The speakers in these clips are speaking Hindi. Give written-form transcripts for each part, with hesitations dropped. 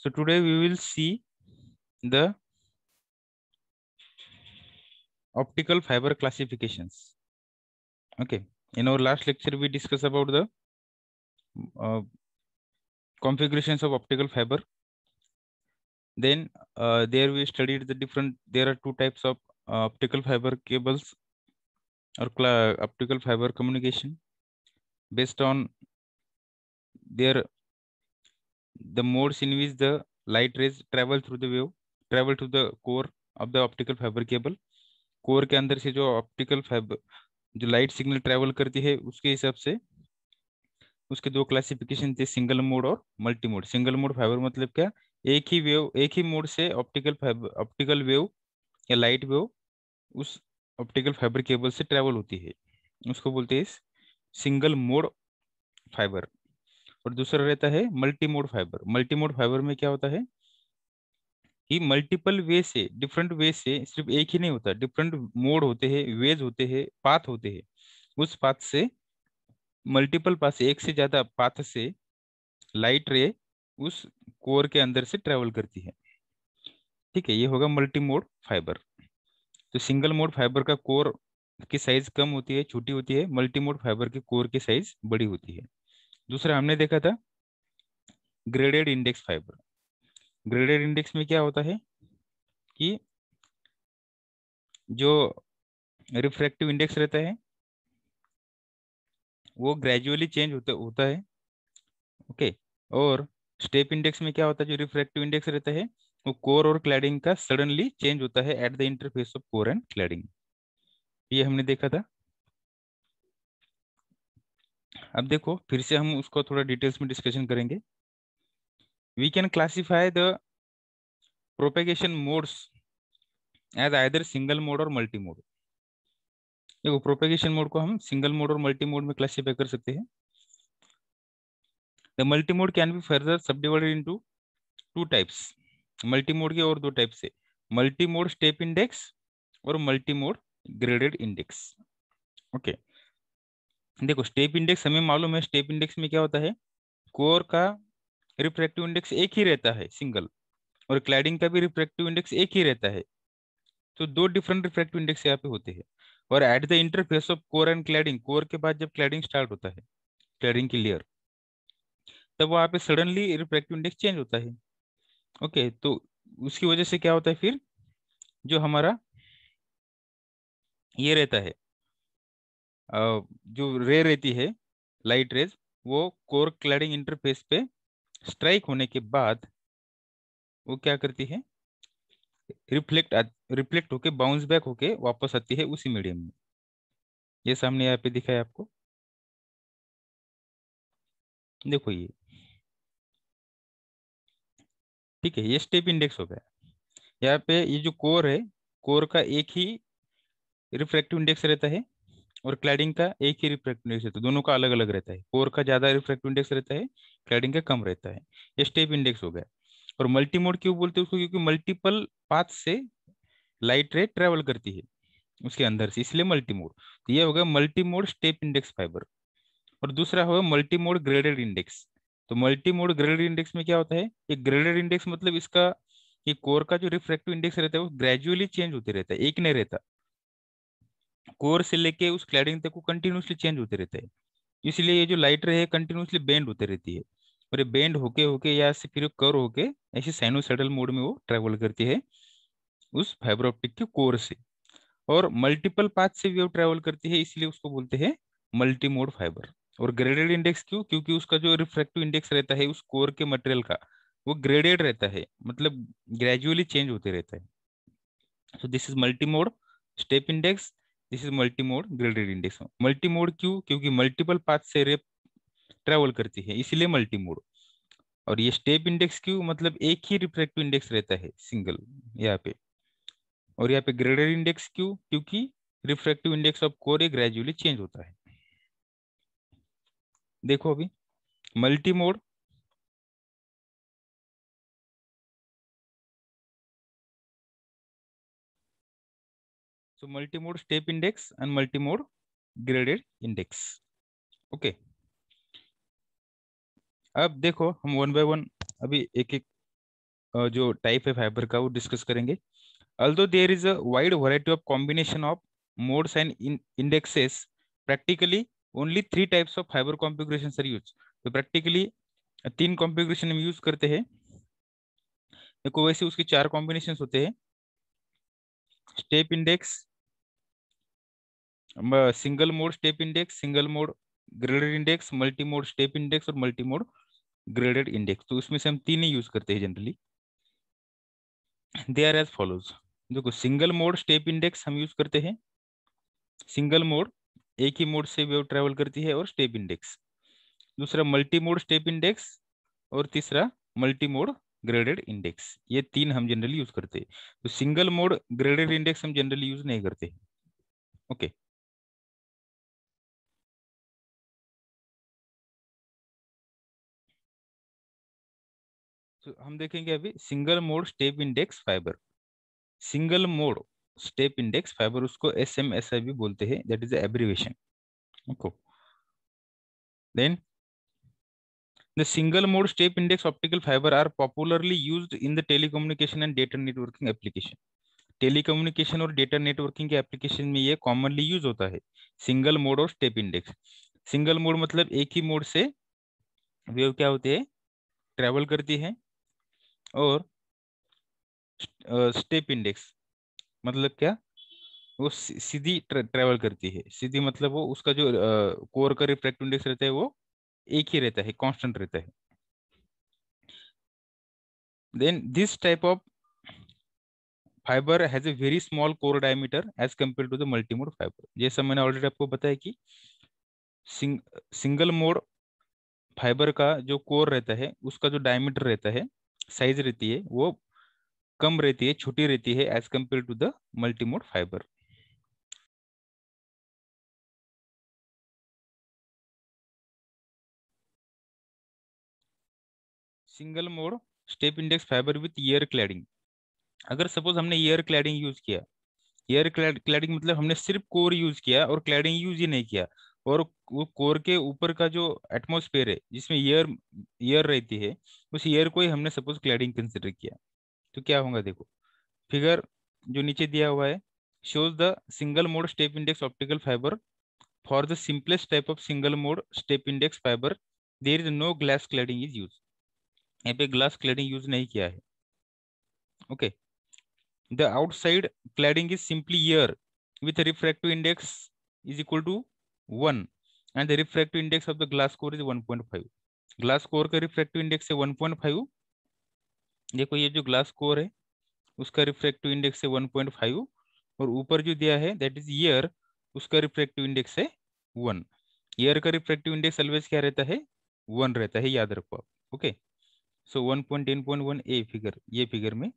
So today we will see the optical fiber classifications. Okay. In our last lecture, we discussed about the uh, configurations of optical fiber. Then there we studied the different. There are two types of optical fiber cables or optical fiber communication based on their the modes in which the light rays travel to the core of the optical fiber cable. Core के अंदर से जो ऑप्टिकल फाइबर जो लाइट सिग्नल ट्रेवल करती है उसके हिसाब से उसके दो क्लासिफिकेशन थे, सिंगल मोड और multi mode. Single mode fibre मतलब क्या, एक ही मोड से ऑप्टिकल वेव या लाइट वेव उस ऑप्टिकल फाइबर केबल से ट्रेवल होती है, उसको बोलते हैं सिंगल मोड फाइबर। और दूसरा रहता है multi mode fibre. Multi mode fibre में क्या होता है कि मल्टीपल वे से, डिफरेंट वे से, सिर्फ एक ही नहीं होता, डिफरेंट मोड होते हैं, वेज होते हैं, पाथ होते हैं। उस पाथ से मल्टीपल पाथ से, एक से ज्यादा पाथ से लाइट रे उस कोर के अंदर से ट्रेवल करती है। ठीक है, ये होगा मल्टी मोड फाइबर। तो सिंगल मोड फाइबर का कोर की साइज कम होती है, छोटी होती है। मल्टी मोड फाइबर के कोर की साइज बड़ी होती है। दूसरा हमने देखा था graded index fibre. Graded index में क्या होता है कि जो रिफ्रैक्टिव इंडेक्स रहता है वो ग्रेजुअली चेंज होता है। ओके। और स्टेप इंडेक्स में क्या होता है, जो रिफ्रैक्टिव इंडेक्स रहता है वो कोर और क्लैडिंग का सडनली चेंज होता है at the interface of core and cladding. ये हमने देखा था। अब देखो फिर से हम उसको थोड़ा डिटेल्स में डिस्कशन करेंगे। We can classify the propagation modes as either single mode और मल्टी मोड। देखो प्रोपेगेशन मोड को हम सिंगल मोड और मल्टी मोड में क्लासिफाई कर सकते हैं। The multi mode can be further subdivided into two types. Multi mode के और दो टाइप्स है, मल्टी मोड स्टेप इंडेक्स और multi mode graded index. Okay. देखो स्टेप इंडेक्स हमें मालूम है, स्टेप इंडेक्स में क्या होता है, कोर का रिफ्रैक्टिव इंडेक्स एक ही रहता है सिंगल, और क्लैडिंग का भी रिफ्रैक्टिव इंडेक्स एक ही रहता है। तो दो डिफरेंट रिफ्रैक्टिव इंडेक्स यहाँ पे होते हैं। और at the interface of core and cladding, core के बाद जब क्लैडिंग स्टार्ट होता है, क्लैडिंग की लेयर, तब वहां पे सडनली रिफ्रैक्टिव इंडेक्स चेंज होता है। ओके। तो उसकी वजह से क्या होता है फिर, जो हमारा ये रहता है जो रे रहती है, लाइट रेज, वो कोर क्लैडिंग इंटरफेस पे स्ट्राइक होने के बाद वो क्या करती है, रिफ्लेक्ट रिफ्लेक्ट होके बाउंस बैक होके वापस आती है उसी मीडियम में। ये सामने यहाँ पे दिखा है आपको, देखो ये। ठीक है, ये स्टेप इंडेक्स हो गया। यहाँ पे ये जो कोर है, कोर का एक ही रिफ्रैक्टिव इंडेक्स रहता है और क्लैडिंग का एक ही रिफ्रैक्टिव इंडेक्स रहता है, दोनों का अलग अलग रहता है। कोर का ज्यादा रिफ्रैक्टिव इंडेक्स रहता है, क्लैडिंग का कम रहता है। ये स्टेप इंडेक्स हो गया। और मल्टी मोड क्यों बोलते हैं उसको, क्योंकि मल्टीपल पाथ से लाइट रे ट्रेवल करती है उसके अंदर से, इसलिए मल्टी मोड। तो ये होगा multi mode step index fibre. और दूसरा होगा मल्टी मोड ग्रेडेड इंडेक्स। तो मल्टी मोड ग्रेडेड इंडेक्स में क्या होता है, ये ग्रेडेड इंडेक्स मतलब इसका, ये कोर का जो रिफ्रैक्टिव इंडेक्स रहता है वो ग्रेजुअली चेंज होते रहता है, एक नहीं रहता। कोर से लेके उस क्लैडिंग तक वो कंटिन्यूसली चेंज होते रहते हैं। इसलिए ये जो लाइट रे है कंटिन्यूसली बेंड होते रहती है। और ये बेंड होके होके या से फिर कर्व होके ऐसे साइनोसाइडल मोड में वो ट्रेवल करती है उस फाइबर ऑप्टिक के कोर से। और मल्टीपल पाथ से वेव ट्रेवल करती है, इसलिए उसको बोलते हैं मल्टी मोड फाइबर। और ग्रेडेड इंडेक्स क्यों, क्योंकि उसका जो रिफ्रैक्टिव इंडेक्स रहता है उस कोर के मटेरियल का, वो ग्रेडेड रहता है, मतलब ग्रेजुअली चेंज होते रहता है। So this is multi mode step index, this is multi mode graded index. Multi mode क्यों, क्योंकि मल्टीपल पाथ से रे ट्रेवल करती है, इसलिए मल्टी मोड। और ये स्टेप इंडेक्स क्यों, मतलब एक ही रिफ्रैक्टिव इंडेक्स रहता है सिंगल यहाँ पे। और यहाँ पे ग्रेडेड इंडेक्स क्यों, क्योंकि refractive index of core gradually change होता है। देखो अभी multi mode, so multi mode step index and multi mode graded index. Okay. अब देखो हम वन बाय वन अभी एक एक जो टाइप है फाइबर का वो डिस्कस करेंगे. Although there is a wide variety of combination of modes and indexes, practically only three types of fiber configurations are used. तो practically तीन कॉन्फ़िगरेशन हम यूज करते हैं. देखो वैसे उसके चार कॉम्बिनेशंस होते हैं. Step index, single mode step index, single mode graded index, multi mode step index और मल्टी मोड ग्रेडेड इंडेक्स. तो उसमें से हम तीन ही यूज करते हैं generally. They are as follows. देखो सिंगल मोड स्टेप इंडेक्स हम यूज करते हैं. सिंगल मोड, एक ही मोड से वेव ट्रेवल करती है, और स्टेप इंडेक्स. दूसरा मल्टी मोड स्टेप इंडेक्स, और तीसरा मल्टी मोड ग्रेडेड इंडेक्स. ये तीन हम जनरली यूज करते हैं. तो सिंगल मोड ग्रेडेड इंडेक्स हम जनरली यूज नहीं करते. ओके. तो हम देखेंगे अभी single mode step index fibre. Single mode step index fibre, उसको SMSI भी बोलते हैं, that is abbreviation. Okay. Then the single mode step index optical fiber are popularly used in the telecommunication and data networking application. Telecommunication और डेटा नेटवर्किंग के एप्लीकेशन में ये कॉमनली यूज होता है, सिंगल मोड और स्टेप इंडेक्स. सिंगल मोड मतलब एक ही मोड से वेव क्या होती है, ट्रेवल करती है. और स्टेप इंडेक्स मतलब क्या, वो सीधी ट्रेवल करती है. सीधी मतलब वो उसका जो कोर का रिफ्रैक्टिव इंडेक्स रहता है वो एक ही रहता है, कांस्टेंट रहता है. Then this type of fibre has a very small core diameter as compare to the multimode fibre. जैसा मैंने ऑलरेडी आपको बताया कि सिंगल मोड फाइबर का जो कोर रहता है उसका जो डायमीटर रहता है, साइज रहती है, वो कम रहती है, छोटी रहती है as compare to the multimode fibre. Single mode step index fibre with air cladding. अगर सपोज हमने ईयर क्लैडिंग यूज किया, ईयर क्लैडिंग मतलब हमने सिर्फ कोर यूज किया और क्लैडिंग यूज ही नहीं किया, और वो कोर के ऊपर का जो एटमॉस्फेयर है जिसमें ईयर ईयर रहती है, उस ईयर को ही हमने सपोज क्लैडिंग कंसिडर किया, तो क्या होगा देखो. फिगर जो नीचे दिया हुआ है shows the single mode step index optical fiber. For the simplest type of single mode step index fiber, there is no glass cladding is used. यहाँ पे ग्लास क्लैडिंग यूज नहीं किया है. Okay. The outside cladding is simply air with a refractive index is equal to 1, and the refractive index of the glass core is 1.5. Glass core का रिफ्रैक्टिव इंडेक्स है 1.5. देखो ये जो ग्लास कोर है उसका रिफ्रैक्टिव इंडेक्स है 1.5, और ऊपर जो दिया है दैट इज ईयर, उसका रिफ्रैक्टिव इंडेक्स है 1. ईयर का रिफ्रैक्टिव इंडेक्स ऑलवेज क्या रहता है, 1 रहता है, याद रखो आप. ओके. सो 1.10.1 ए फिगर, ये फिगर में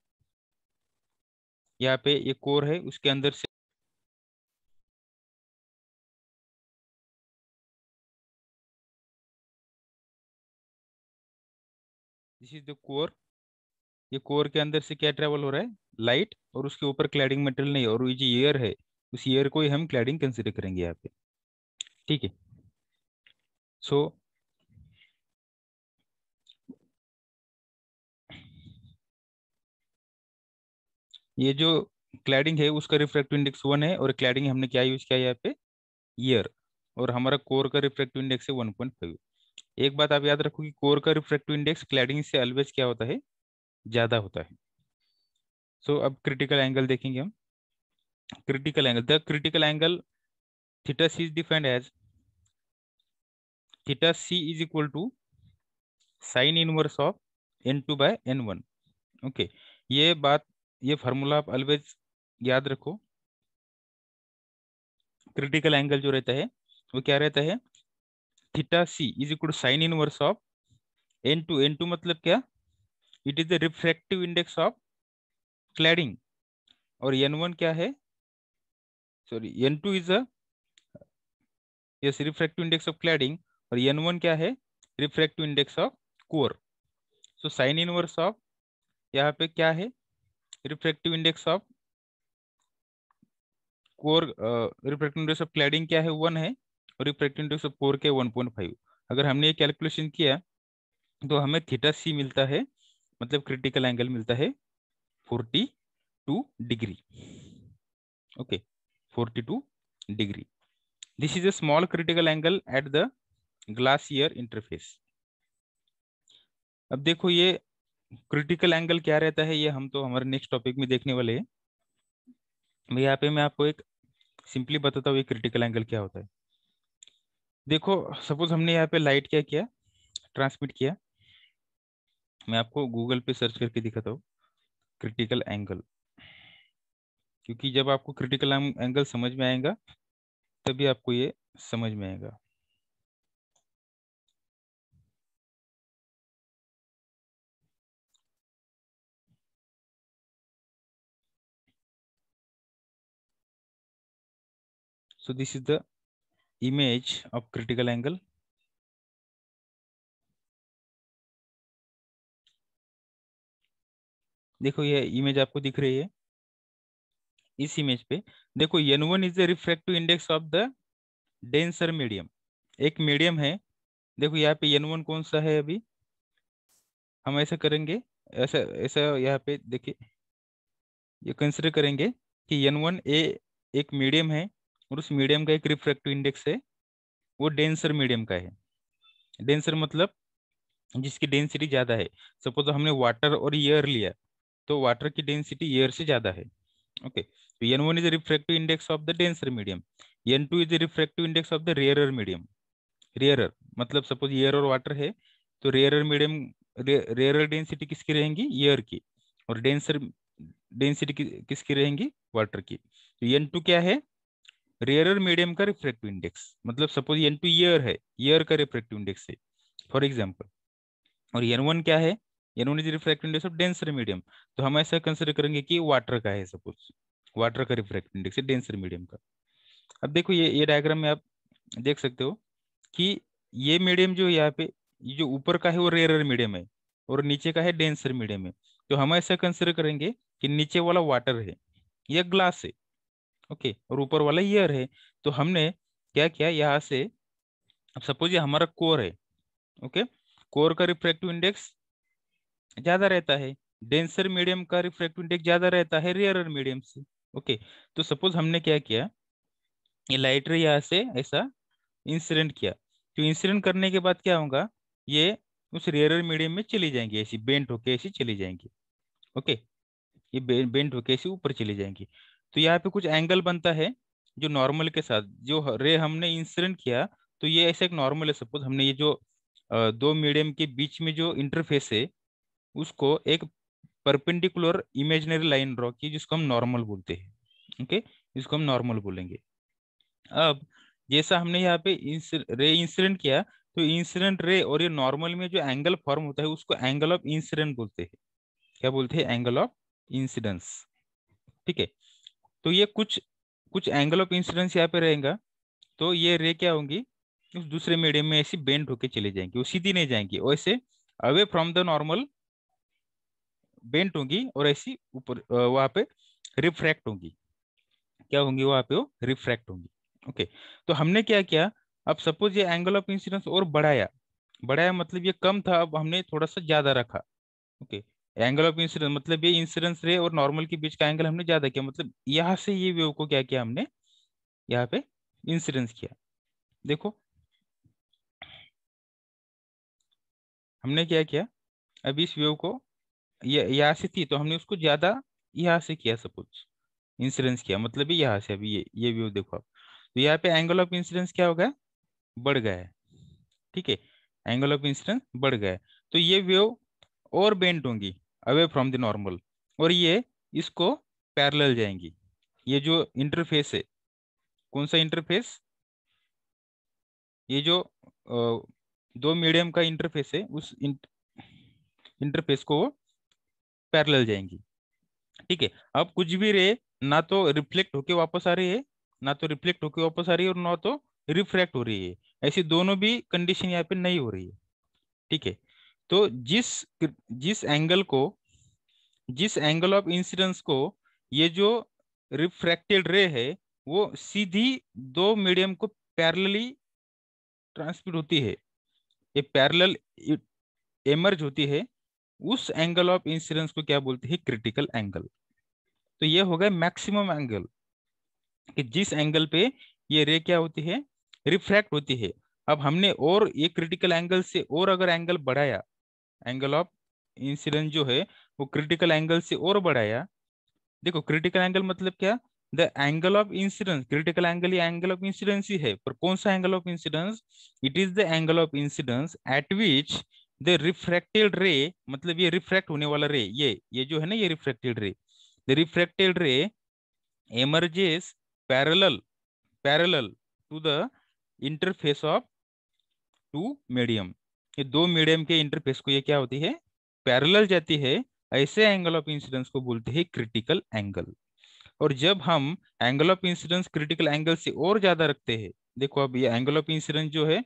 यहाँ पे ये कोर है, उसके अंदर से दिस इज द कोर. ये कोर के अंदर से क्या ट्रेवल हो रहा है, लाइट, और उसके ऊपर क्लैडिंग मटेरियल नहीं, और ये जो एयर है उस एयर को ही हम क्लैडिंग कंसिडर करेंगे यहाँ पे. ठीक है. सो ये जो क्लैडिंग है उसका रिफ्रैक्टिव इंडेक्स 1 है, और क्लैडिंग हमने क्या यूज किया यहाँ पे, ईयर, और हमारा कोर का रिफ्रैक्टिव इंडेक्स है 1.5. एक बात आप याद रखो कि कोर का रिफ्रैक्टिव इंडेक्स क्लैडिंग से ऑलवेज क्या होता है, ज्यादा होता है. सो अब क्रिटिकल एंगल देखेंगे हम. Critical angle, the critical angle theta c is defined as theta c is equal to sine inverse of n2/n1. Okay. ये बात, ये फार्मूला आप ऑलवेज याद रखो. क्रिटिकल एंगल जो रहता है वो क्या रहता है, theta c is equal to sine inverse of n2. n2 मतलब क्या, it is the refractive index of cladding. और n1 क्या है, sorry n2 is a, yes, refractive index of cladding. और n1 क्या है, refractive index of core. So sine inverse of, यहाँ पे क्या है, refractive index of core, refractive index of cladding क्या है, 1 है, और रिफ्रैक्टिव इंडेक्स ऑफ कोर के 1.5. अगर हमने ये कैलकुलेशन किया तो हमें थीटा सी मिलता है मतलब क्रिटिकल एंगल मिलता है 42 degree. Okay, 42 degree. This is a small critical angle at the glass ear interface। अब देखो ये क्रिटिकल एंगल क्या रहता है, ये हम तो हमारे नेक्स्ट टॉपिक में देखने वाले हैं। यहाँ पे मैं आपको एक सिंपली बताता हूँ ये क्रिटिकल एंगल क्या होता है। देखो सपोज हमने यहाँ पे लाइट क्या किया, ट्रांसमिट किया। मैं आपको गूगल पे सर्च करके दिखाता हूँ क्रिटिकल एंगल, क्योंकि जब आपको क्रिटिकल एंगल समझ में आएगा तभी आपको ये समझ में आएगा। So this is the image of critical angle। देखो ये इमेज आपको दिख रही है। इस इमेज पे देखो n1 is the refractive index of the denser medium. एक मीडियम है, देखो यहाँ पे n1 कौन सा है, अभी हम ऐसा करेंगे, ऐसा ऐसा यहाँ पे देखिए, ये कंसिडर करेंगे कि n1 एक मीडियम है और उस मीडियम का एक रिफ्रैक्टिव इंडेक्स है, वो डेंसर मीडियम का है। डेंसर मतलब जिसकी डेंसिटी ज्यादा है। सपोज हमने वाटर और एयर लिया, तो वाटर की डेंसिटी एयर से ज्यादा है। ओके, तो n1 is refractive index of the denser medium, n2 is refractive index of the rarer medium. Rarer मतलब सपोज एयर और वाटर है, तो रेयरर मीडियम, रेयरर डेंसिटी किसकी रहेंगी, एयर की, और डेंसर डेंसिटी किसकी रहेंगी, वाटर की। तो n2 क्या है, रेयरर मीडियम का रिफ्रैक्टिव इंडेक्स, मतलब सपोज n2 एयर है, एयर का रिफ्रैक्टिव इंडेक्स है फॉर एग्जाम्पल। और n1 क्या है, n1 is refractive index of denser medium. तो हम ऐसा कंसिडर करेंगे कि वाटर का है, सपोज वाटर का रिफ्रैक्टिव इंडेक्स है डेंसर मीडियम का। अब देखो ये डायग्राम में आप देख सकते हो कि ये मीडियम जो यहाँ पे, ये जो ऊपर का है वो रेयरर मीडियम है और नीचे का है डेंसर मीडियम है। तो हम ऐसा कंसिडर करेंगे कि नीचे वाला वाटर है, यह ग्लास है, ओके, और ऊपर वाला एयर है। तो हमने क्या किया यहाँ से, अब सपोज ये हमारा कोर है, ओके, कोर का रिफ्रैक्टिव इंडेक्स ज्यादा रहता है, डेंसर मीडियम का रिफ्रैक्टिव इंडेक्स ज्यादा रहता है रेयरर मीडियम से। ओके, तो सपोज हमने क्या किया, ये लाइट रे यहाँ से ऐसा इंसिडेंट किया। तो इंसिडेंट करने के बाद क्या होगा, ये उस रेयरर मीडियम में चली जाएंगी, ऐसी बेंट होके ऐसी चली जाएंगी। ओके, ये बेंट होके ऐसी ऊपर चली जाएंगी। तो यहाँ पे कुछ एंगल बनता है जो नॉर्मल के साथ, जो रे हमने इंसिडेंट किया, तो ये ऐसे एक नॉर्मल है। सपोज हमने ये जो दो मीडियम के बीच में जो इंटरफेस है, उसको एक परपेंडिकुलर इमेजिनरी लाइन ड्रॉ की, जिसको हम नॉर्मल बोलते हैं। ओके, इसको हम नॉर्मल बोलेंगे। अब जैसा हमने यहाँ पे रे इंसिडेंट किया, तो इंसिडेंट रे और ये नॉर्मल में जो एंगल फॉर्म होता है उसको एंगल ऑफ इंसिडेंट बोलते हैं। क्या बोलते हैं, एंगल ऑफ इंसिडेंस। ठीक है, तो ये कुछ कुछ एंगल ऑफ इंसिडेंस यहाँ पे रहेगा। तो ये रे क्या होंगी, उस दूसरे मीडियम में ऐसी बेंड होके चली जाएंगी, वो सीधी नहीं जाएंगी, वैसे away from the normal bent होंगी और ऐसी ऊपर वहां पे रिफ्रैक्ट होंगी। क्या होंगी वहां पे, वो रिफ्रैक्ट होंगी। ओके, तो हमने क्या किया, अब सपोज ये एंगल ऑफ इंसिडेंस और बढ़ाया, बढ़ाया मतलब ये कम था, अब हमने थोड़ा सा ज्यादा रखा। ओके, एंगल ऑफ इंसिडेंस मतलब ये इंसिडेंस रे और नॉर्मल के बीच का एंगल हमने ज्यादा किया, मतलब यहाँ से ये वेव को क्या किया हमने, यहाँ पे इंसिडेंस किया। देखो हमने क्या किया, अब इस वेव को, ये यहाँ से थी तो हमने उसको ज्यादा यहाँ से किया, सपोज इंसिडेंस किया, मतलब ये यहाँ से, अभी ये व्यू देखो आप, तो यहाँ पे एंगल ऑफ इंसिडेंस क्या हो गया, बढ़ गया है। ठीक है, एंगल ऑफ इंसिडेंस बढ़ गया है, तो ये वेव और बेंट होंगी अवे फ्रॉम द नॉर्मल, और ये इसको पैरेलल जाएंगी। ये जो इंटरफेस है, कौन सा इंटरफेस, ये जो दो मीडियम का इंटरफेस है, उस इंटरफेस को पैरेलल जाएंगी। ठीक है, अब कुछ भी रे ना तो रिफ्लेक्ट होके वापस आ रही है, ना तो रिफ्लेक्ट होके वापस आ रही है, और ना तो रिफ्रैक्ट हो रही है, ऐसी दोनों भी कंडीशन यहाँ पे नहीं हो रही है। ठीक है, तो जिस एंगल को, जिस एंगल ऑफ इंसिडेंस को ये जो रिफ्रैक्टेड रे है, वो सीधी दो मीडियम को पैरेलली ट्रांसमिट होती है, ये पैरेलल एमर्ज होती है, उस एंगल ऑफ इंसिडेंस को क्या बोलते हैं? Critical angle. तो ये हो गया मैक्सिमम एंगल, कि जिस एंगल पे ये रे क्या होती है? रिफ्रैक्ट होती है। अब हमने और ये क्रिटिकल एंगल से और अगर एंगल बढ़ाया, एंगल ऑफ इंसिडेंस जो है वो क्रिटिकल एंगल से और बढ़ाया। देखो क्रिटिकल एंगल मतलब क्या? The angle of incidence, critical angle या एंगल ऑफ इंसिडेंस ही है, पर कौन सा angle of incidence? It is the angle of incidence at which the refracted रे, मतलब ये रिफ्रैक्ट होने वाला रे, ये जो है ना, ये refracted ray, the refracted ray emerges parallel parallel to the interface of two medium. ये दो मीडियम के इंटरफेस को ये क्या होती है? पैरेलल जाती है। ऐसे एंगल ऑफ इंसिडेंस को बोलते हैं क्रिटिकल एंगल। और जब हम angle of incidence critical angle से और ज्यादा रखते हैं, देखो अब ये एंगल ऑफ इंसिडेंस जो है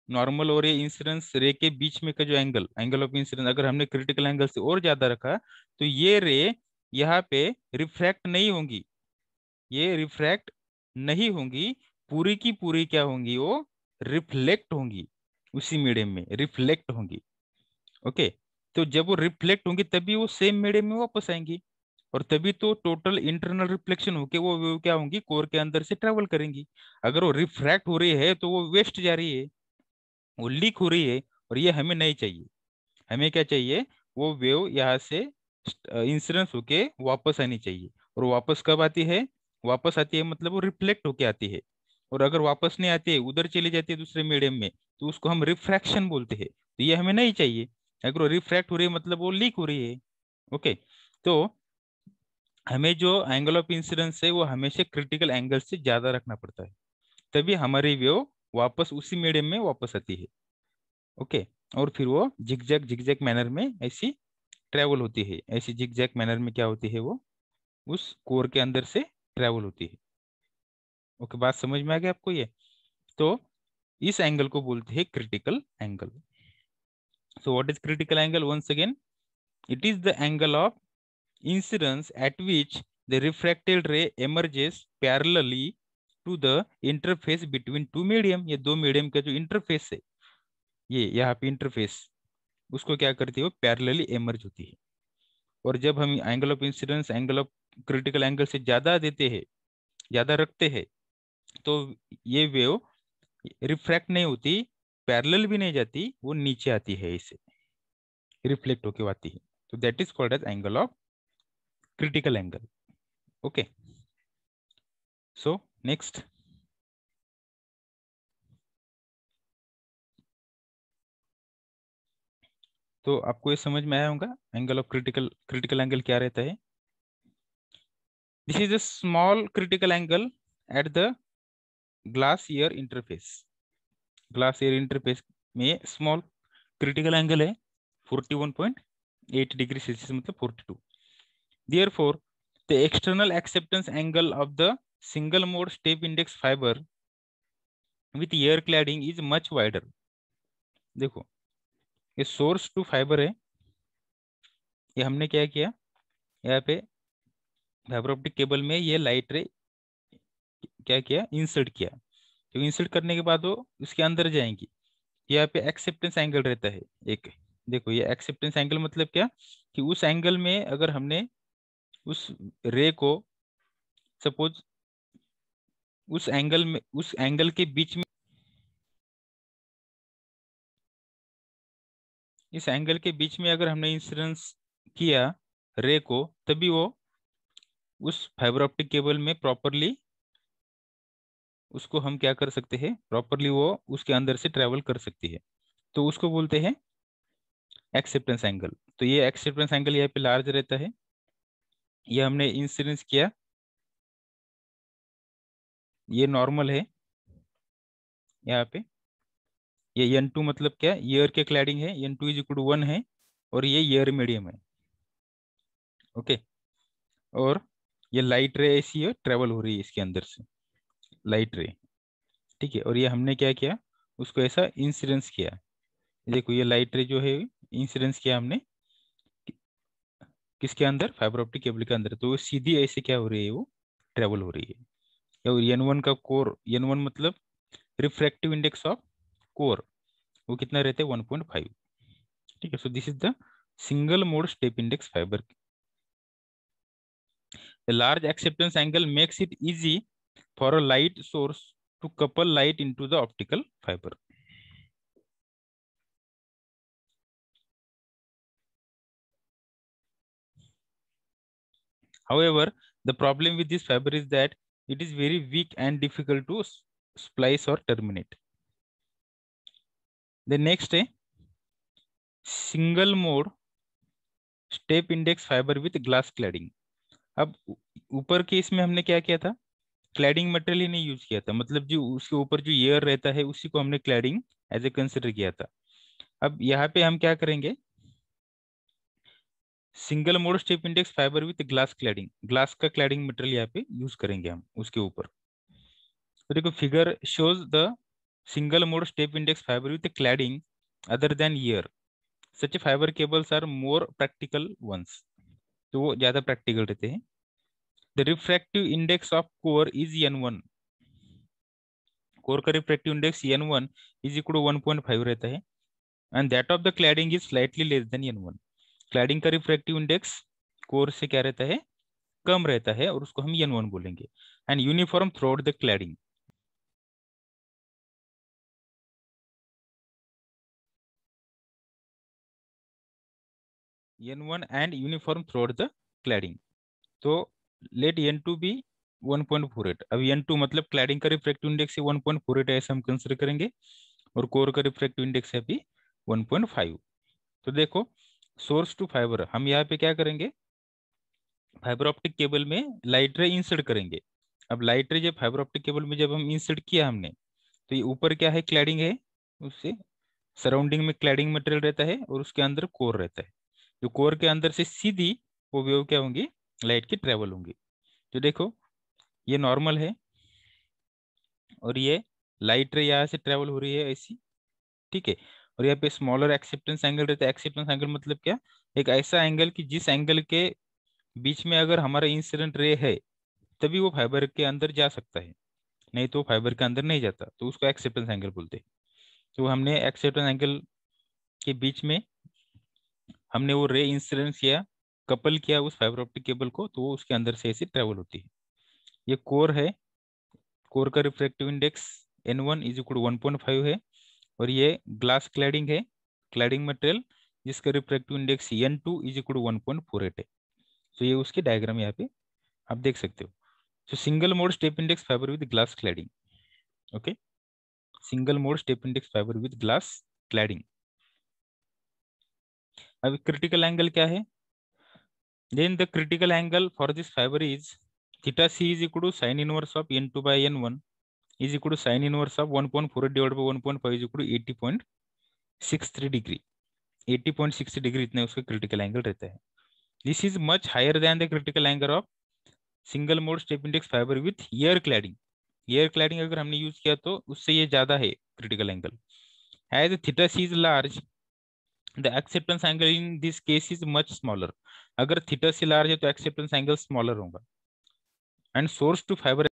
नॉर्मल और ये इंसिडेंस रे के बीच में का जो एंगल, एंगल ऑफ इंसिडेंस अगर हमने क्रिटिकल एंगल से और ज्यादा रखा, तो ये रे यहाँ पे रिफ्रैक्ट नहीं होंगी, ये रिफ्रैक्ट नहीं होंगी, पूरी की पूरी क्या होंगी? वो रिफ्लेक्ट होंगी, उसी मीडियम में रिफ्लेक्ट होंगी। ओके, तो जब वो रिफ्लेक्ट होंगी तभी वो सेम मीडियम में वापस आएंगी, और तभी तो टोटल इंटरनल रिफ्लेक्शन होके वो क्या होंगी? कोर के अंदर से ट्रेवल करेंगी। अगर वो रिफ्रैक्ट हो रही है तो वो वेस्ट जा रही है, वो लीक हो रही है, और ये हमें नहीं चाहिए। हमें क्या चाहिए? वो वेव यहाँ से इंसिडेंस होके वापस आनी चाहिए। और वापस कब आती है? वापस आती है मतलब वो रिफ्लेक्ट होके आती है। और अगर वापस नहीं आती है, उधर चली जाती है दूसरे मीडियम में, तो उसको हम रिफ्रैक्शन बोलते हैं। तो ये हमें नहीं चाहिए। अगर वो रिफ्रैक्ट हो रही है मतलब वो लीक हो रही है। ओके, तो हमें जो एंगल ऑफ इंसिडेंस है वो हमेशा क्रिटिकल एंगल से ज्यादा रखना पड़ता है, तभी हमारी वेव वापस उसी मीडियम में वापस आती है। ओके, और फिर वो जिगजैग जिगजैग मैनर में ऐसी ट्रेवल होती है, ऐसी जिगजैग मैनर में क्या होती है? वो उस कोर के अंदर से ट्रेवल होती है। ओके, बात समझ में आ गई आपको ये? तो इस एंगल को बोलते हैं critical angle. So what is critical angle? Once again, it is the angle of incidence at which the refracted ray emerges parallelly to the interface between two medium। ये दो मीडियम का जो इंटरफेस है, ये यहाँ पे इंटरफेस, उसको क्या करती है? वो पैरेलली एमर्ज होती है। और जब हम angle of incidence angle of critical angle से ज्यादा देते हैं, ज्यादा रखते हैं, तो ये वेव रिफ्रैक्ट नहीं होती, पैरेलल भी नहीं जाती, वो नीचे आती है, इसे रिफ्लेक्ट होके आती है। तो that is called as angle of critical angle. Okay, so next, तो आपको ये समझ में आया होगा एंगल ऑफ क्रिटिकल एंगल क्या रहता है? This is a small critical angle at the glass year interface. Glass year interface में स्मॉल क्रिटिकल एंगल है 41.8 डिग्री सेल्सियस, मतलब 42। Therefore the external acceptance angle of the single mode step index fibre with air cladding is much wider. देखो, ये सोर्स टू फाइबर है, ये हमने क्या किया? यहाँ पे फाइबर ऑप्टिक केबल में ये लाइट रे क्या किया? इंसर्ट किया। तो इंसर्ट करने के बाद वो उसके अंदर जाएंगी। यहाँ पे एक्सेप्टेंस एंगल रहता है एक। देखो, ये एक्सेप्टेंस एंगल मतलब क्या? कि उस एंगल में अगर हमने उस रे को, सपोज उस एंगल के बीच में, इस एंगल के बीच में अगर हमने इंसिडेंस किया रे को, तभी वो उस फाइबर ऑप्टिक केबल में प्रॉपरली, उसको हम क्या कर सकते हैं? प्रॉपरली वो उसके अंदर से ट्रेवल कर सकती है। तो उसको बोलते हैं एक्सेप्टेंस एंगल। तो ये एक्सेप्टेंस एंगल यहाँ पे लार्ज रहता है। ये हमने इंसिडेंस किया, ये नॉर्मल है यहाँ पे। ये N2 मतलब क्या? ईयर के क्लैडिंग है, N2 इज इक्वल टू 1 है, और ये ईयर मीडियम है। ओके, और ये लाइट रे ऐसी है, ट्रेवल हो रही है इसके अंदर से, लाइट रे। ठीक है, और ये हमने क्या किया? उसको ऐसा इंसिडेंस किया। देखो, ये लाइट रे जो है इंसिडेंस किया हमने किसके अंदर? फाइबर ऑप्टिक केबल के अंदर। तो वो सीधी ऐसे क्या हो रही है? वो ट्रेवल हो रही है। और N1 का कोर, N1 मतलब रिफ्रैक्टिव इंडेक्स ऑफ कोर, वो कितना रहता है? 1.5। ठीक है, so this is the single mode step index fibre. A large acceptance angle makes it easy for a light source to couple light into the optical fiber. However, the problem with this fiber is that it is very weak and difficult to splice or terminate. The next है single mode step index fiber with glass cladding. अब ऊपर के इसमें हमने क्या किया था, क्लैडिंग मटेरियल ही नहीं यूज किया था, मतलब जो उसके ऊपर जो एयर रहता है उसी को हमने क्लैडिंग एज ए कंसिडर किया था. अब यहाँ पे हम क्या करेंगे, single mode step index fibre with glass cladding, glass का क्लैडिंग मटेरियल यहाँ पे यूज करेंगे हम उसके ऊपर. तो देखो figure shows the single mode step index fibre with cladding other than air. Such fibre cables are more practical ones. तो वो ज्यादा प्रैक्टिकल रहते हैं. The refractive index of core is N1. Core का refractive index N1 is equal to 1.5 रहता है and that of the cladding is slightly less than N1. Cladding का रिफ्रैक्टिव इंडेक्स कोर से क्या रहता है, कम रहता है, और उसको हम N1 बोलेंगे. And uniform through out the cladding. N1 and uniform throughout the cladding. तो let N2 be 1.48. अब N2 मतलब क्लैडिंग का रिफ्रैक्टिव इंडेक्स है 1.48 ऐसे हम कंसिडर करेंगे, और कोर का रिफ्रैक्टिव इंडेक्स है अभी 1.5. तो देखो सोर्स टू फाइबर हम यहाँ पे क्या करेंगे, फाइबर ऑप्टिक केबल में लाइट रे इंसर्ट करेंगे. अब लाइट रे जब फाइबर ऑप्टिक केबल में जब हम इंसर्ट किया हमने, तो ये ऊपर क्या है, क्लैडिंग है, उससे सराउंडिंग में क्लैडिंग मटेरियल रहता है और उसके अंदर कोर रहता है. जो कोर के अंदर से सीधी वो वेव क्या होंगी, लाइट की ट्रेवल होंगी. तो देखो ये नॉर्मल है और ये लाइट रे यहाँ से ट्रेवल हो रही है ऐसी, ठीक है. और यहाँ पे स्मॉलर एक्सेप्टेंस एंगल रहता है. एक्सेप्टेंस एंगल मतलब क्या, एक ऐसा एंगल कि जिस एंगल के बीच में अगर हमारा इंसिडेंट रे है तभी वो फाइबर के अंदर जा सकता है, नहीं तो फाइबर के अंदर नहीं जाता, तो उसको एक्सेप्टेंस एंगल बोलते हैं. तो हमने एक्सेप्टेंस एंगल के बीच में हमने वो रे इंसिडेंस किया, कपल किया उस फाइबर ऑप्टिक केबल को, तो वो उसके अंदर से ऐसी ट्रेवल होती है. ये कोर है, कोर का refractive index N1 is equal 1.5 है, और ये ग्लास क्लैडिंग है, क्लैडिंग मटेरियल जिसका refractive index N2 is equal 1.48 है. तो ये उसकी डायग्राम यहाँ पे आप देख सकते हो. तो single mode step index fibre with glass cladding. Okay, single mode step index fibre with glass cladding. अब क्रिटिकल एंगल क्या है, then the critical angle for this fiber is theta c is equal to sin inverse of N2 by N1 is equal to sin inverse of 1.48 divided by 1.5 is equal to 80.63 degree. 80.60 degree इतने उसका क्रिटिकल एंगल रहता है. This is much higher than the critical angle of single mode step index fibre with air cladding. Air cladding अगर हमने यूज किया तो उससे ये ज्यादा है critical angle. As theta c is large the acceptance angle in this case is much smaller. अगर थीटा सी लार्ज है तो एक्सेप्टेंस एंगल स्मॉलर होगा. And source to fibre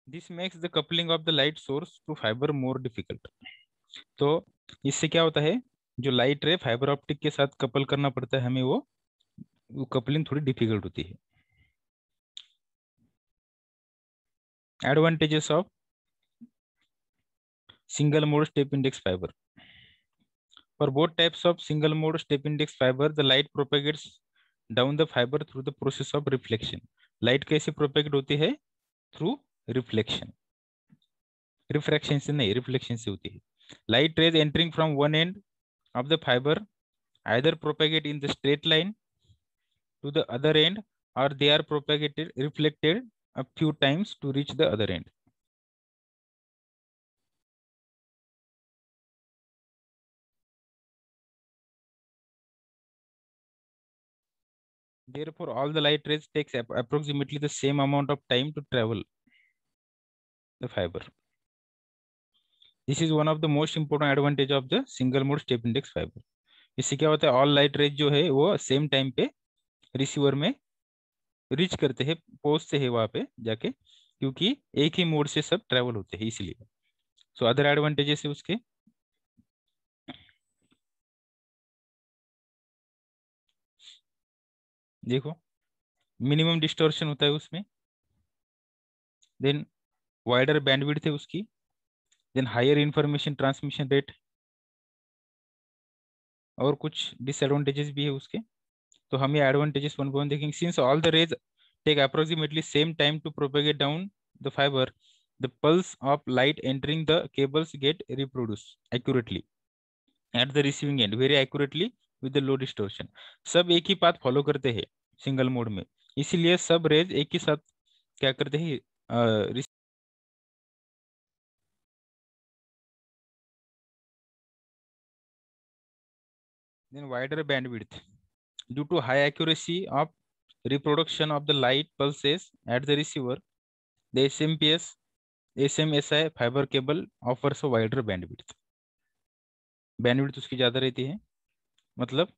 this makes the coupling of the light source to fibre more difficult. तो इससे क्या होता है, जो लाइट रे फाइबर ऑप्टिक के साथ कपल करना पड़ता है हमें, वो कपलिंग थोड़ी डिफिकल्ट होती है. Advantages of single mode step index fiber. For both types of single mode step index fiber, the light propagates down the fiber through the process of reflection. Light कैसे propagate होती है, through reflection. Refraction से नहीं, reflection से होती है. Light rays entering from one end of the fiber either propagate in the straight line to the other end, or they are propagated reflected a few times to reach the other end. Therefore, all the light rays takes approximately the same amount of time to travel the fiber. This is one of the most important advantage of the single mode step index fiber. इससे क्या होता है, ऑल लाइट रेज जो है वो सेम टाइम पे रिसीवर में रीच करते हैं, पहुंचते हैं वहां पे जाके, क्योंकि एक ही मोड से सब ट्रेवल होते हैं इसलिए। सो अदर एडवांटेजेस है उसके, देखो मिनिमम डिस्टॉर्शन होता है उसमें, देन वाइडर बैंडविड्थ है उसकी, then higher information transmission rate, और कुछ डिसएडवांटेजेस भी है उसके। तो हम ये एडवांटेजेस वन बाय वन देखेंगे। Since all the rays take approximately same time to propagate down the fibre, the pulse of light entering the cables get reproduce accurately at the receiving end very accurately with the low distortion. सब एक ही पाथ फॉलो करते हैं सिंगल मोड में, इसीलिए सब रेज एक ही साथ क्या करते हैं, then wider bandwidth due to high accuracy of reproduction of the light pulses at the receiver. The SMPS SMSI fiber cable offers a wider bandwidth. Bandwidth उसकी ज्यादा रहती है, मतलब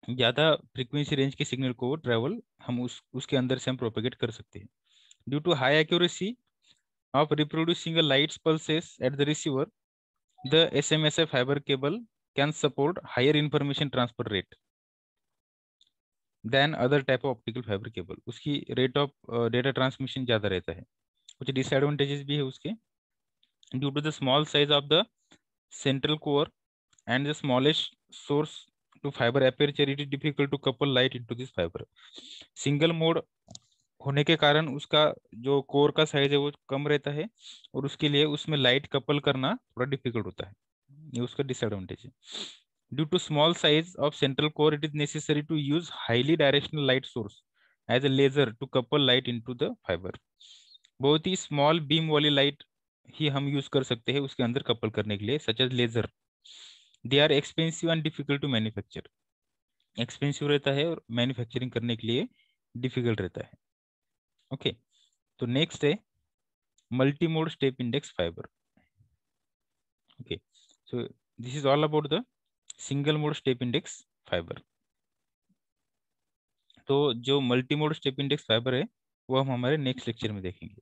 ज्यादा फ्रीक्वेंसी रेंज के सिग्नल को ट्रेवल हम उसके अंदर से हम प्रोपेगेट कर सकते हैं। Due to high accuracy of reproducing lights pulses at the receiver, the SMSI fiber cable can support higher information transfer rate than other type of optical fiber cable. उसकी रेट ऑफ डेटा ट्रांसमिशन ज्यादा रहता है। कुछ डिसएडवांटेजेस भी है उसके, due to the small size of the central core and the smallest source to fiber aperture, it is difficult to couple light into this fiber. Single mode होने के कारण उसका जो कोर का साइज है वो कम रहता है, और उसके लिए उसमें लाइट कपल करना थोड़ा डिफिकल्ट होता है, ये उसका डिसएडवांटेज है। Due to small size of central core, it is necessary to use highly directional light source as a laser to couple light into the fibre. बहुत ही स्मॉल बीम वाली लाइट ही हम यूज कर सकते हैं उसके अंदर कपल करने के लिए, such as laser. They are expensive and difficult to manufacture, expensive रहता है और मैन्युफैक्चरिंग करने के लिए डिफिकल्ट रहता है। ओके, तो नेक्स्ट है multi mode step index fibre. Okay, so this is all about the single mode step index fibre. तो जो multi mode step index fibre है वो हम हमारे नेक्स्ट लेक्चर में देखेंगे।